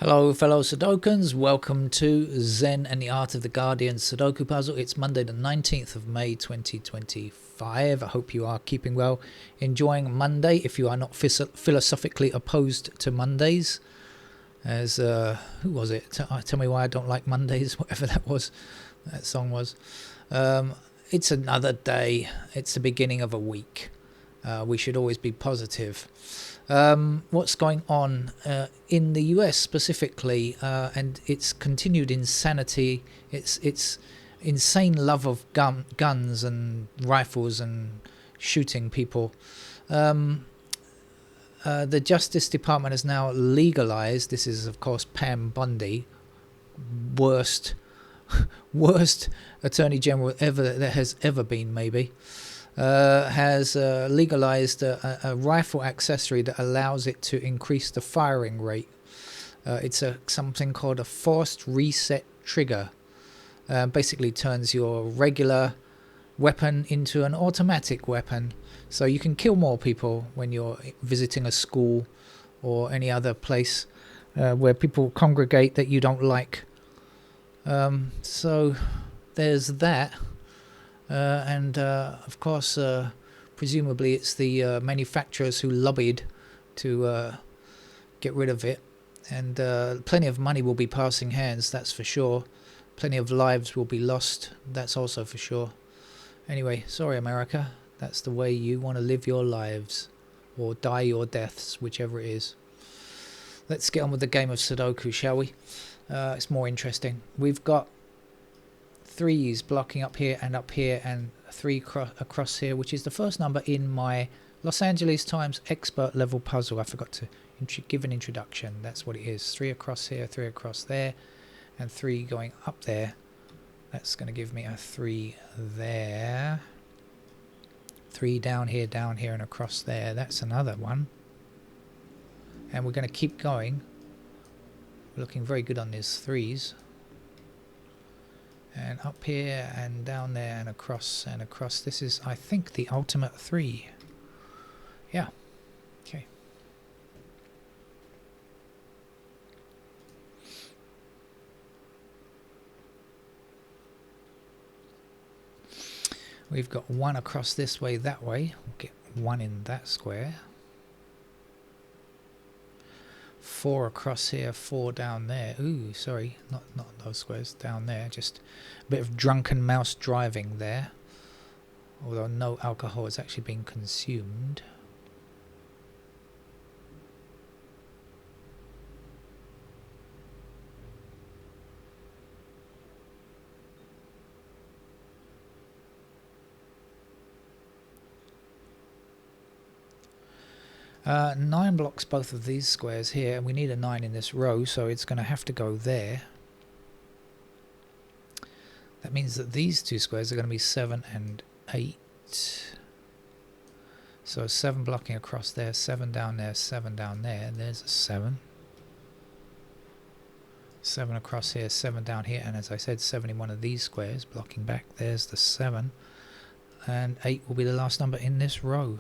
Hello, fellow Sudokans. Welcome to Zen and the Art of the Guardian Sudoku Puzzle. It's Monday, the 19th of May, 2025. I hope you are keeping well, enjoying Monday. If you are not philosophically opposed to Mondays, as who was it? Tell me why I don't like Mondays. Whatever that song was. It's another day. It's the beginning of a week. We should always be positive. What's going on in the US specifically, and its continued insanity, its insane love of guns and rifles and shooting people. The Justice Department has now legalized, this is of course Pam Bondi, worst Attorney General there has ever been, maybe. Has legalized a rifle accessory that allows it to increase the firing rate. It's something called a forced reset trigger. Basically turns your regular weapon into an automatic weapon, so you can kill more people when you're visiting a school or any other place where people congregate that you don't like. So there's that. And of course, presumably it's the manufacturers who lobbied to get rid of it, and plenty of money will be passing hands, that's for sure. Plenty of lives will be lost, that's also for sure. Anyway, sorry America, that's the way you want to live your lives, or die your deaths, whichever it is. Let's get on with the game of Sudoku, shall we? It's more interesting. We've got threes blocking up here and three across here, which is the first number in my Los Angeles Times expert level puzzle. I forgot to give an introduction. That's what it is. Three across here, three across there, and three going up there. That's going to give me a three there, three down here, and across there. That's another one. And we're going to keep going. We're looking very good on these threes. And up here and down there and across and across. This is, I think, the ultimate three. Yeah. Okay. We've got one across this way, that way. We'll get one in that square. Four across here, four down there. Ooh, sorry, not those squares, down there. Just a bit of drunken mouse driving there. Although no alcohol is actually being consumed. Nine blocks both of these squares here, and we need a 9 in this row, so it's going to have to go there. That means that these two squares are going to be 7 and 8. So 7 blocking across there, 7 down there, 7 down there. There's a 7. 7 across here, 7 down here, and as I said, 7 in one of these squares, blocking back. There's the 7. And 8 will be the last number in this row.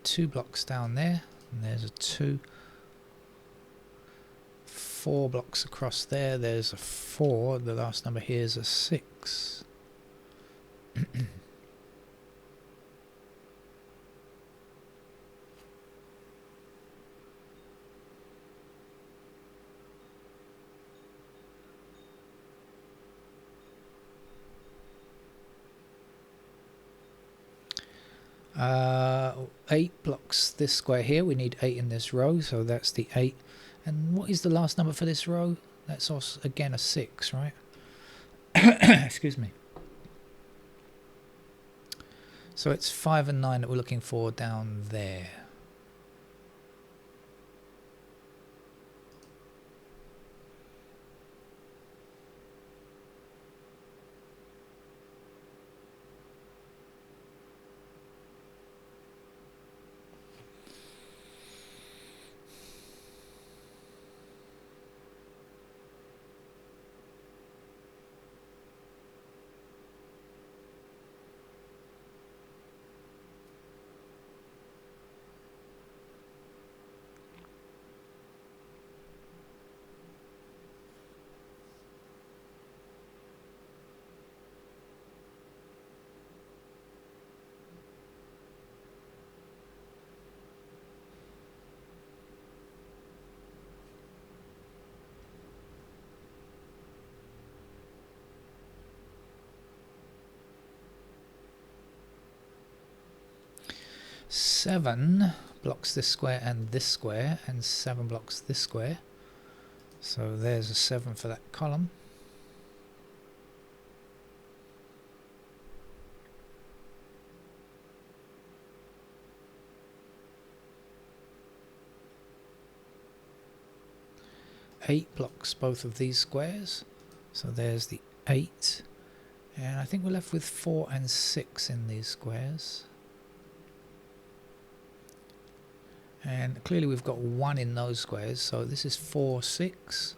Two blocks down there, and there's a 2. 4 blocks across there, there's a 4. The last number here is a 6. Eight blocks this square here. We need 8 in this row, so that's the 8. And what is the last number for this row? That's also again a 6, right? Excuse me. So it's 5 and 9 that we're looking for down there. 7 blocks this square and this square, and 7 blocks this square. So there's a 7 for that column. Eight blocks both of these squares, so there's the 8, and I think we're left with 4 and 6 in these squares, and clearly we've got 1 in those squares, so this is 4, 6,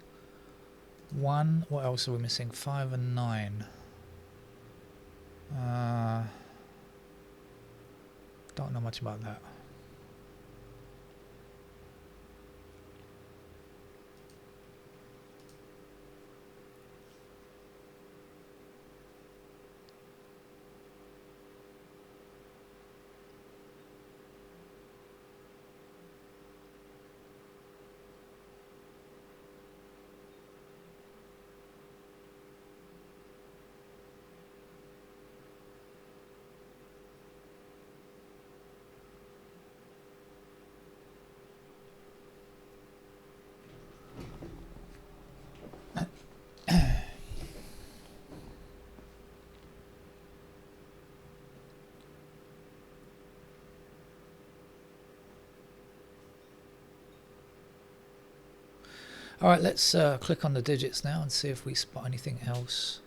1, what else are we missing? 5 and 9. Don't know much about that. Alright, let's click on the digits now and see if we spot anything else.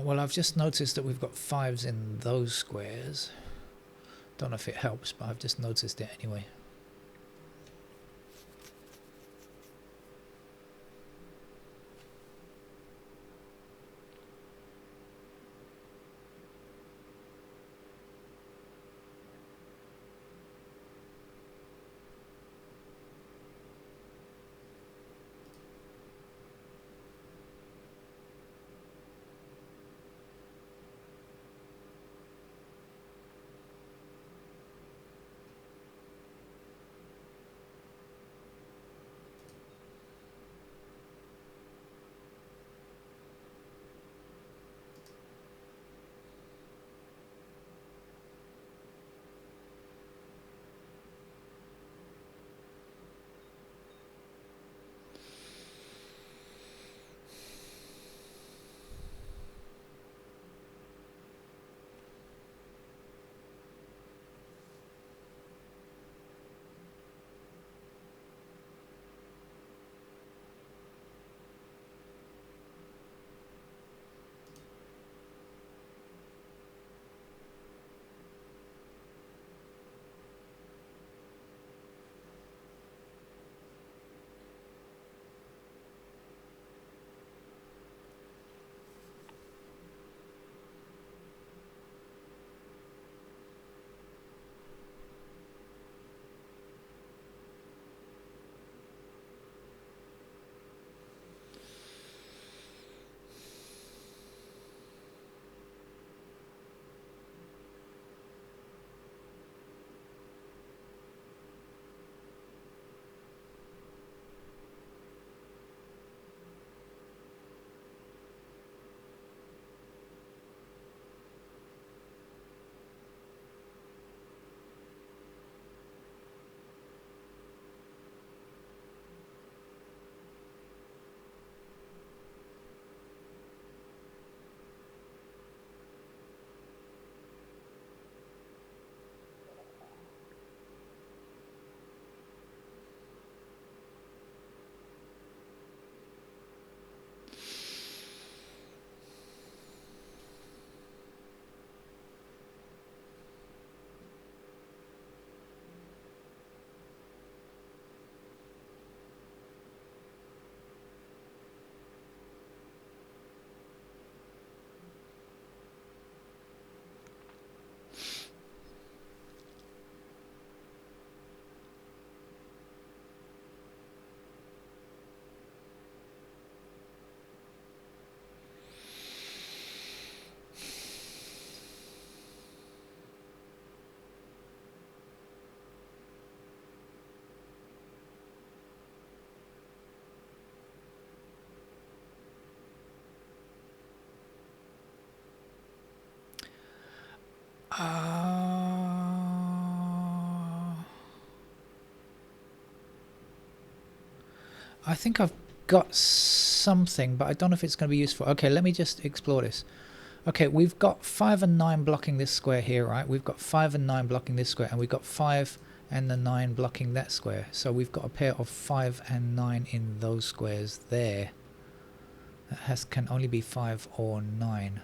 Well, I've just noticed that we've got 5s in those squares. Don't know if it helps, but I've just noticed it anyway. I think I've got something, but I don't know if it's going to be useful. Okay, let me just explore this. Okay, we've got 5 and 9 blocking this square here, right? We've got 5 and 9 blocking this square, and we've got 5 and the 9 blocking that square. So we've got a pair of 5 and 9 in those squares there. That can only be 5 or 9.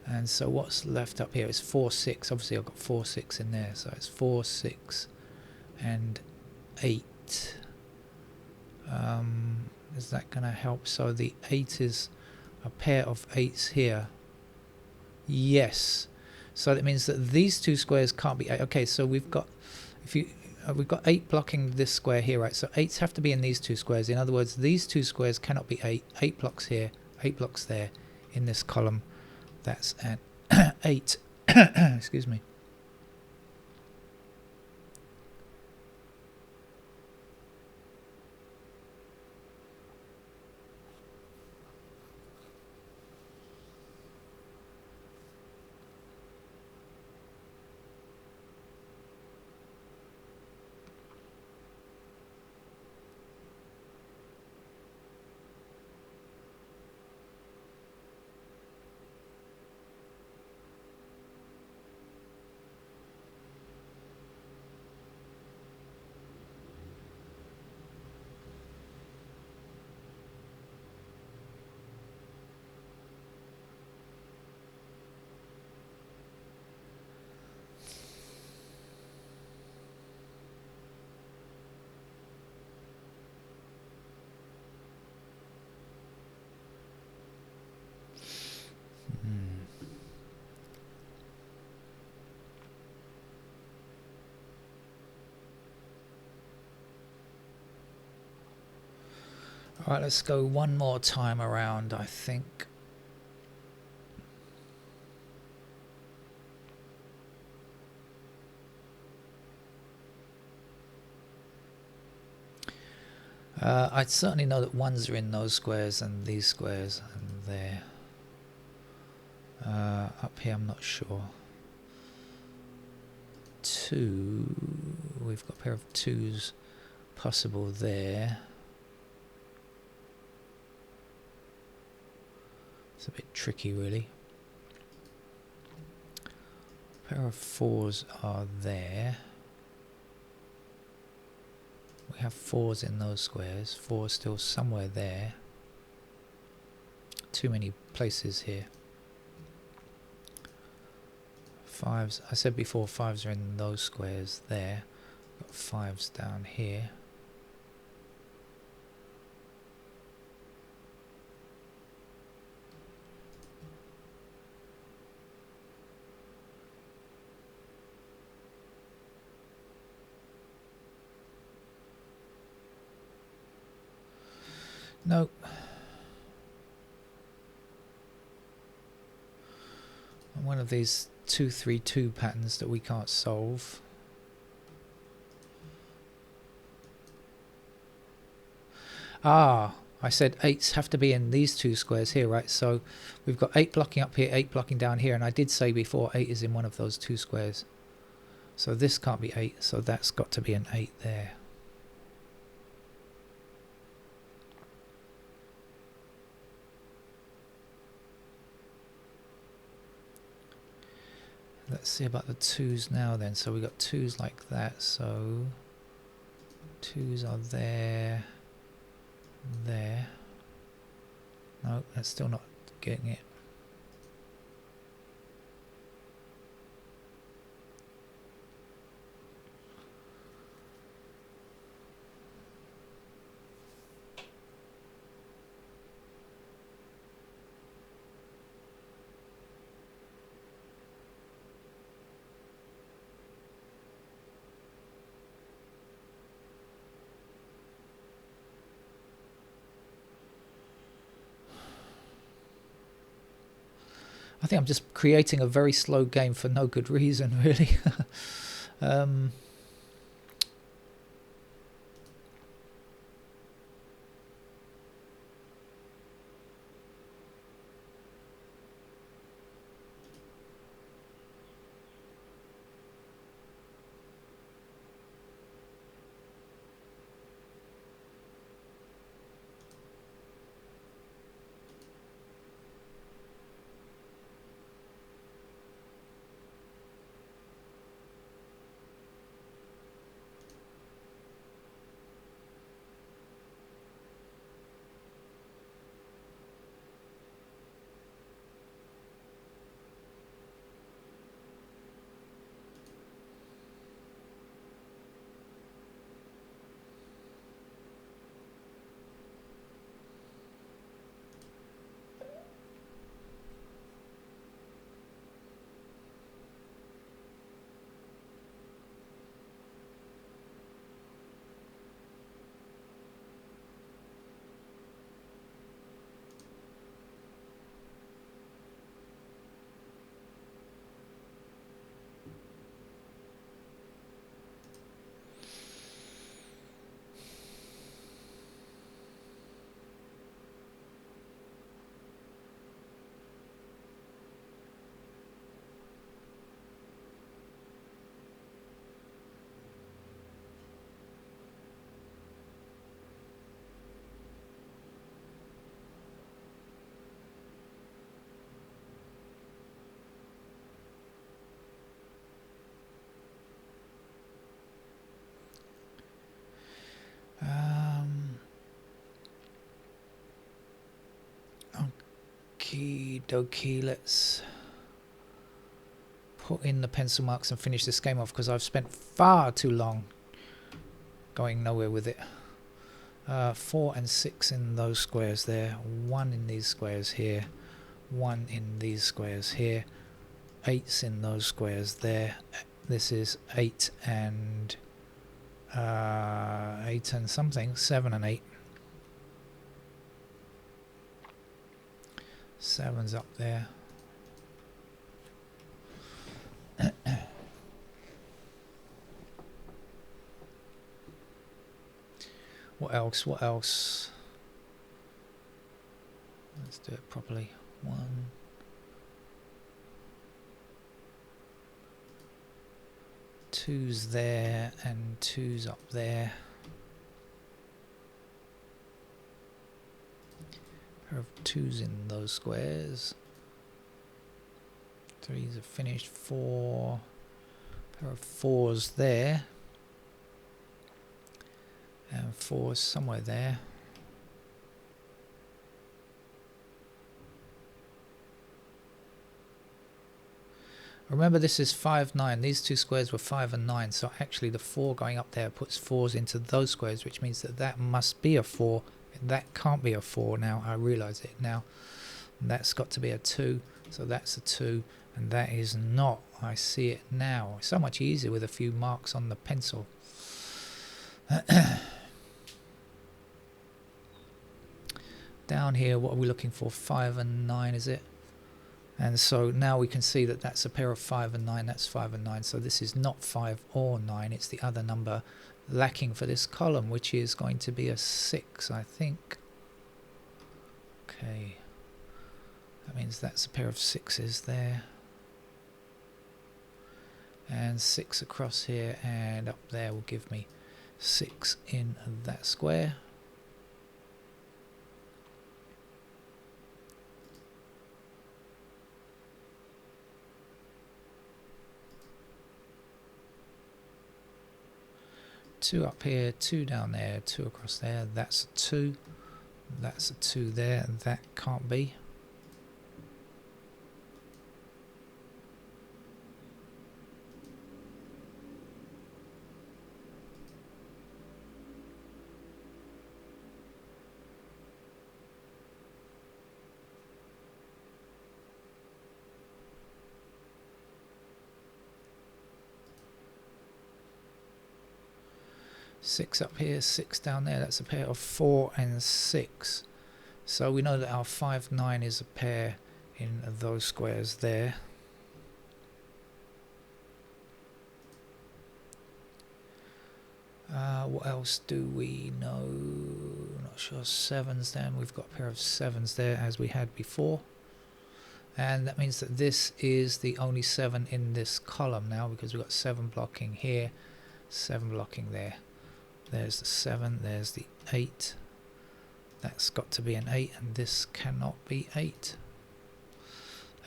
And so what's left up here is 4, 6. Obviously I've got 4, 6 in there. So it's 4, 6 and 8. Is that going to help? So the 8 is a pair of 8s here. Yes. So that means that these two squares can't be 8. Okay, so we've got, if you we've got 8 blocking this square here, right? So 8s have to be in these two squares. In other words, these two squares cannot be 8. 8 blocks here, 8 blocks there in this column. That's at 8. Excuse me. Alright, let's go one more time around, I think. I certainly know that 1s are in those squares and these squares and there. Up here I'm not sure. 2, we've got a pair of 2s possible there. It's a bit tricky really. A pair of 4s are there. We have 4s in those squares. 4 still somewhere there. Too many places here. 5s, I said before 5s are in those squares there. Got 5s down here. Nope. One of these 2-3-2 patterns that we can't solve. Ah, I said 8s have to be in these two squares here, right? So we've got 8 blocking up here, 8 blocking down here, and I did say before 8 is in one of those two squares. So this can't be 8, so that's got to be an 8 there. Let's see about the 2s now then. So we got 2s like that, so 2s are there, there. No, that's still not getting it. I think I'm just creating a very slow game for no good reason, really. dokie, let's put in the pencil marks and finish this game off, because I've spent far too long going nowhere with it. 4 and 6 in those squares there, 1 in these squares here, 1 in these squares here, 8's in those squares there. This is 8 and 8 and something, 7 and 8. 7's up there. What else? What else? Let's do it properly. 1. 2's there and 2's up there. Pair of 2's in those squares. 3's are finished. 4. Pair of 4's there. And 4's somewhere there. Remember, this is 5, 9. These two squares were 5 and 9. So actually the 4 going up there puts 4's into those squares, which means that that must be a 4. That can't be a 4 now. I realise it now. And that's got to be a 2. So that's a 2. And that is not. I see it now. It's so much easier with a few marks on the pencil. Down here, what are we looking for? 5 and 9, is it? And so now we can see that that's a pair of 5 and 9. That's 5 and 9. So this is not 5 or 9. It's the other number lacking for this column, which is going to be a 6, I think. Okay. That means that's a pair of 6's there. And 6 across here and up there will give me 6 in that square. Two up here, 2 down there, 2 across there. That's a 2. That's a 2 there, and that can't be. Six up here, 6 down there. That's a pair of 4 and 6. So we know that our 5, 9 is a pair in those squares there. What else do we know? Not sure. 7's there. We've got a pair of 7's there as we had before. And that means that this is the only 7 in this column now, because we've got 7 blocking here, 7 blocking there. There's the 7, there's the 8. That's got to be an 8, and this cannot be 8.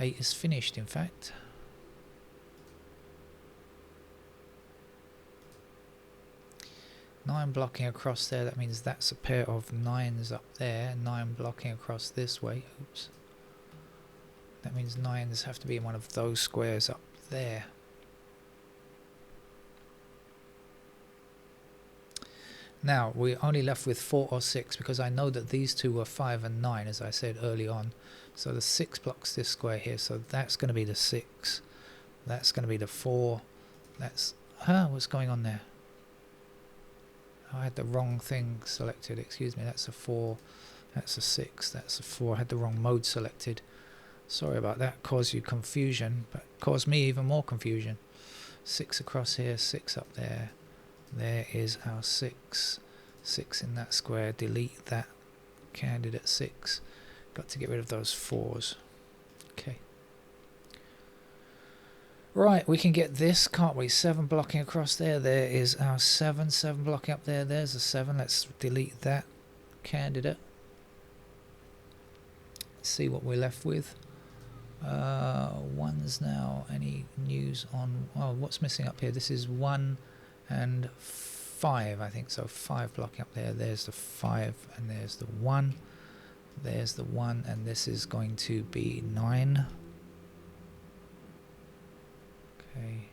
8 is finished, in fact. Nine blocking across there, that means that's a pair of 9's up there. 9 blocking across this way. Oops. That means 9's have to be in one of those squares up there. Now, we're only left with 4 or 6, because I know that these two were 5 and 9, as I said early on. So the 6 blocks this square here, so that's going to be the 6. That's going to be the 4. That's... what's going on there? I had the wrong thing selected, excuse me. That's a 4, that's a 6, that's a 4. I had the wrong mode selected. Sorry about that, caused you confusion, but caused me even more confusion. 6 across here, 6 up there. There is our 6. 6 in that square. Delete that candidate 6. Got to get rid of those 4's. Okay. Right, we can get this, can't we? 7 blocking across there. There is our 7. 7 blocking up there. There's a 7. Let's delete that candidate. Let's see what we're left with. 1's now. Any news on... Oh, what's missing up here? This is 1 and 5, I think. So 5 blocking up there. There's the 5 and there's the 1. There's the 1, and this is going to be 9. Okay.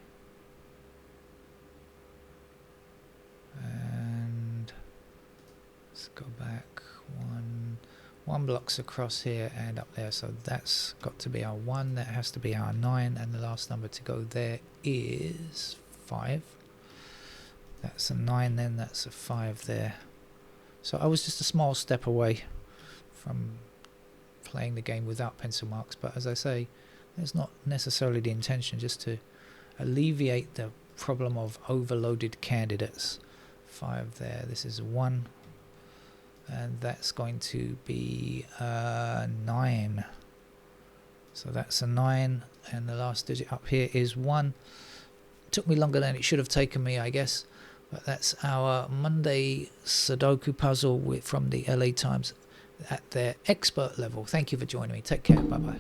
And let's go back one blocks across here and up there, so that's got to be our 1, that has to be our 9, and the last number to go there is 5. That's a 9 then, that's a 5 there. So I was just a small step away from playing the game without pencil marks, but as I say, it's not necessarily the intention, just to alleviate the problem of overloaded candidates. 5 there, this is a 1, and that's going to be 9. So that's a 9, and the last digit up here is 1. Took me longer than it should have taken me, I guess, but that's our Monday Sudoku puzzle from the LA Times at their expert level. Thank you for joining me. Take care. Bye bye.